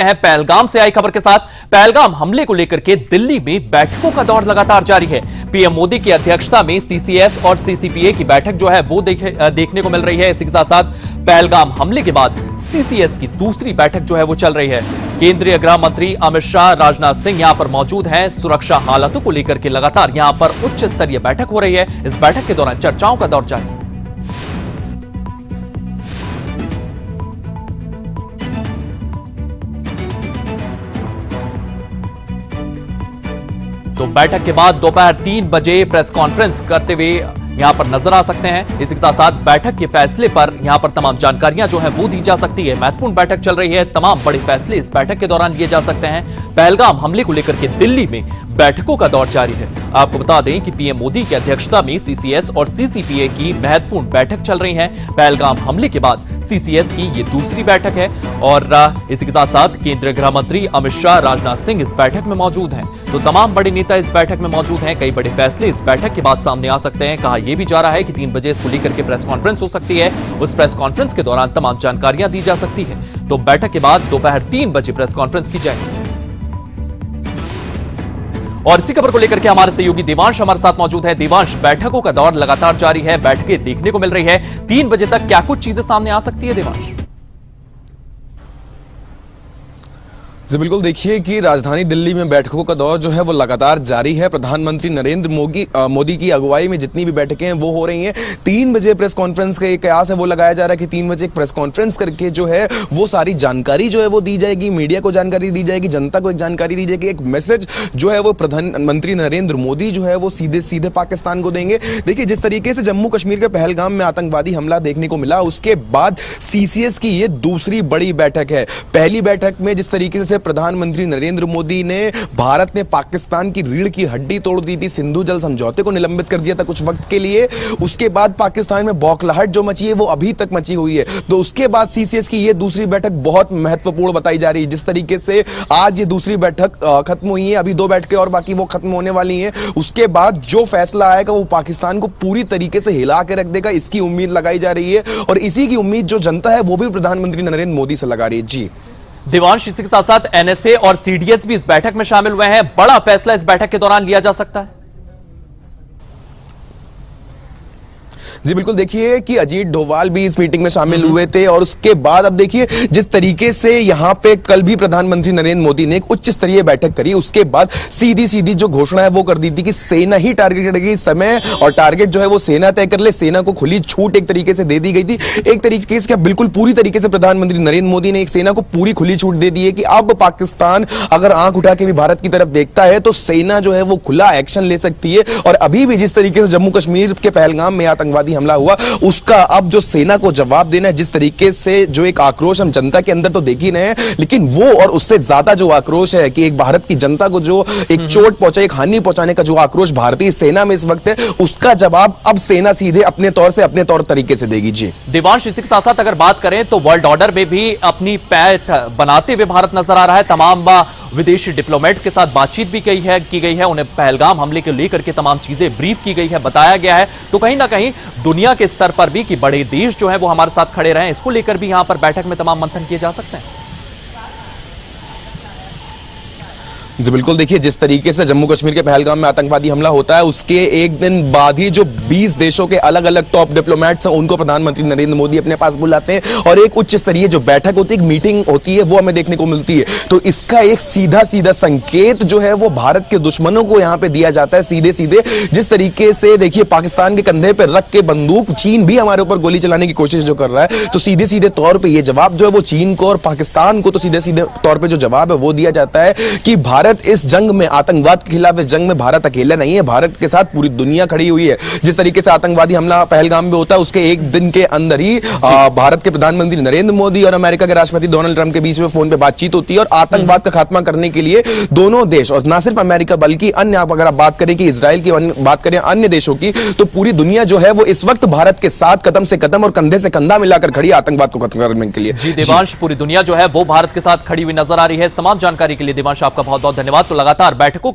हैं पहलगाम से आई खबर के साथ। पहलगाम हमले को लेकर के दिल्ली में बैठकों का दौर लगातार जारी है। पीएम मोदी की अध्यक्षता में सीसीएस और सीसीपीए की बैठक जो है वो देखने को मिल रही है। इसी के साथ साथ पहलगाम हमले के बाद सीसीएस की दूसरी बैठक जो है वो चल रही है। केंद्रीय गृह मंत्री अमित शाह, राजनाथ सिंह यहां पर मौजूद हैं। सुरक्षा हालातों को लेकर के लगातार यहां पर उच्च स्तरीय बैठक हो रही है। इस बैठक के दौरान चर्चाओं का दौर जारी है। तो बैठक के बाद दोपहर 3 बजे प्रेस कॉन्फ्रेंस करते हुए यहां पर नजर आ सकते हैं। इसी के साथ साथ बैठक के फैसले पर यहां पर तमाम जानकारियां जो है वो दी जा सकती है। महत्वपूर्ण बैठक चल रही है, तमाम बड़े फैसले इस बैठक के दौरान लिए जा सकते हैं। पहलगाम हमले को लेकर के दिल्ली में बैठकों का दौर जारी है। आपको बता दें कि पीएम मोदी की अध्यक्षता में सीसीएस और सीसीपीए की महत्वपूर्ण बैठक चल रही है। पहलगाम हमले के बाद सीसीएस की ये दूसरी बैठक है और इसी के साथ साथ केंद्रीय गृह मंत्री अमित शाह, राजनाथ सिंह इस बैठक में मौजूद हैं। तो तमाम बड़े नेता इस बैठक में मौजूद हैं। कई बड़े फैसले इस बैठक के बाद सामने आ सकते हैं। कहा यह भी जा रहा है कि 3 बजे इसको लेकर के प्रेस कॉन्फ्रेंस हो सकती है। उस प्रेस कॉन्फ्रेंस के दौरान तमाम जानकारियां दी जा सकती है। तो बैठक के बाद दोपहर 3 बजे प्रेस कॉन्फ्रेंस की जाएगी। और इसी खबर को लेकर के हमारे सहयोगी देवांश हमारे साथ मौजूद है। देवांश, बैठकों का दौर लगातार जारी है, बैठकें देखने को मिल रही है। 3 बजे तक क्या कुछ चीजें सामने आ सकती है देवांश? जी बिल्कुल, देखिए कि राजधानी दिल्ली में बैठकों का दौर जो है वो लगातार जारी है। प्रधानमंत्री नरेंद्र मोदी की अगुवाई में जितनी भी बैठकें हैं वो हो रही हैं। 3 बजे प्रेस कॉन्फ्रेंस का एक कयास है वो लगाया जा रहा है कि 3 बजे एक प्रेस कॉन्फ्रेंस करके जो है वो सारी जानकारी जो है वो दी जाएगी, मीडिया को जानकारी दी जाएगी, जनता को एक जानकारी दी जाएगी, एक मैसेज जो है वो प्रधानमंत्री नरेंद्र मोदी जो है वो सीधे सीधे पाकिस्तान को देंगे। देखिए, जिस तरीके से जम्मू कश्मीर के पहलगाम में आतंकवादी हमला देखने को मिला, उसके बाद सीसीएस की ये दूसरी बड़ी बैठक है। पहली बैठक में जिस तरीके से प्रधानमंत्री नरेंद्र मोदी ने भारत ने पाकिस्तान की रीढ़ की हड्डी तोड़ दी थी, सिंधु जल समझौते को निलंबित कर दिया था कुछ वक्त के लिए, उसके बाद पाकिस्तान में बौखलाहट जो मची है वो अभी तक मची हुई है। तो उसके बाद सीसीएस की ये दूसरी बैठक बहुत महत्वपूर्ण बताई जा रही है। जिस तरीके से आज ये दूसरी बैठक खत्म हुई है, अभी 2 बैठकें और बाकी वो खत्म होने वाली हैं। उसके बाद जो फैसला आएगा वो पाकिस्तान को पूरी तरीके से हिला के रख देगा, इसकी उम्मीद लगाई जा रही है। और इसी की उम्मीद जो जनता है वो भी प्रधानमंत्री नरेंद्र मोदी से लगा रही है। जी देवांश, इसी के साथ साथ एनएसए और सीडीएस भी इस बैठक में शामिल हुए हैं। बड़ा फैसला इस बैठक के दौरान लिया जा सकता है। जी बिल्कुल, देखिए कि अजीत डोभाल भी इस मीटिंग में शामिल हुए थे। और उसके बाद अब देखिए जिस तरीके से यहां पे कल भी प्रधानमंत्री नरेंद्र मोदी ने एक उच्च स्तरीय बैठक करी, उसके बाद सीधी जो घोषणा है वो कर दी थी कि सेना ही टारगेट रहेगी इस समय, और टारगेट जो है वो सेना तय कर ले। सेना को खुली छूट एक तरीके से दे दी गई थी। एक तरीके से बिल्कुल पूरी तरीके से प्रधानमंत्री नरेंद्र मोदी ने एक सेना को पूरी खुली छूट दे दी है कि अब पाकिस्तान अगर आंख उठा के भी भारत की तरफ देखता है तो सेना जो है वो खुला एक्शन ले सकती है। और अभी भी जिस तरीके से जम्मू कश्मीर के पहलगाम में आतंकवादी हमला हुआ, उसका अब जो सेना को जवाब देना है। जिस तरीके से जो एक आक्रोश हम जनता के अंदर तो देख ही रहे हैं, लेकिन वो और उससे ज्यादा जो आक्रोश है कि एक भारत की जनता को जो एक चोट पहुंचाई, एक हानि पहुंचाने का जो आक्रोश भारतीय सेना में इस वक्त है, उसका जवाब अब सेना सीधे अपने तौर तरीके से देगी। जी देवांश, इसी के साथ साथ अगर बात करें तो वर्ल्ड ऑर्डर में भी अपनी पैठ बनाते हुए भारत नजर आ रहा है। तमाम विदेशी डिप्लोमेट के साथ बातचीत भी की गई है। उन्हें पहलगाम हमले को लेकर के तमाम चीजें ब्रीफ की गई है, बताया गया है। तो कहीं ना कहीं दुनिया के स्तर पर भी कि बड़े देश जो है वो हमारे साथ खड़े रहे, इसको लेकर भी यहां पर बैठक में तमाम मंथन किए जा सकते हैं। जी बिल्कुल, देखिए जिस तरीके से जम्मू कश्मीर के पहलगाम में आतंकवादी हमला होता है, उसके एक दिन बाद ही जो 20 देशों के अलग अलग टॉप डिप्लोमेट्स हैं उनको प्रधानमंत्री नरेंद्र मोदी अपने पास बुलाते हैं और एक उच्च स्तरीय जो बैठक होती है, एक मीटिंग होती है, वो हमें देखने को मिलती है। तो इसका एक सीधा संकेत जो है वो भारत के दुश्मनों को यहाँ पे दिया जाता है सीधे। जिस तरीके से देखिए पाकिस्तान के कंधे पर रख के बंदूक चीन भी हमारे ऊपर गोली चलाने की कोशिश जो कर रहा है, तो सीधे तौर पर यह जवाब जो है वो चीन को और पाकिस्तान को तो सीधे तौर पर जो जवाब है वो दिया जाता है कि भारत इस जंग में, आतंकवाद के खिलाफ इस जंग में भारत अकेला नहीं है, भारत के साथ पूरी दुनिया खड़ी हुई है। जिस तरीके से आतंकवादी हमला पहलगाम में होता है, उसके एक दिन के अंदर ही भारत के प्रधानमंत्री नरेंद्र मोदी और अमेरिका के राष्ट्रपति डोनाल्ड ट्रंप के बीच में फोन पे बातचीत होती है और आतंकवाद का खात्मा करने के लिए दोनों देश, और ना सिर्फ अमेरिका बल्कि अन्य, अगर आप बात करें कि इजराइल की बात करें, अन्य देशों की, तो पूरी दुनिया जो है वो इस वक्त भारत के साथ कदम से कदम और कंधे से कंधा मिलाकर खड़ी आतंकवाद को खत्म करने के लिए। जी देवांश, पूरी दुनिया जो है वो भारत के साथ खड़ी हुई नजर आ रही है। इस तमाम जानकारी के लिए देवांश आपका बहुत बहुत धन्यवाद। तो लगातार बैठकों का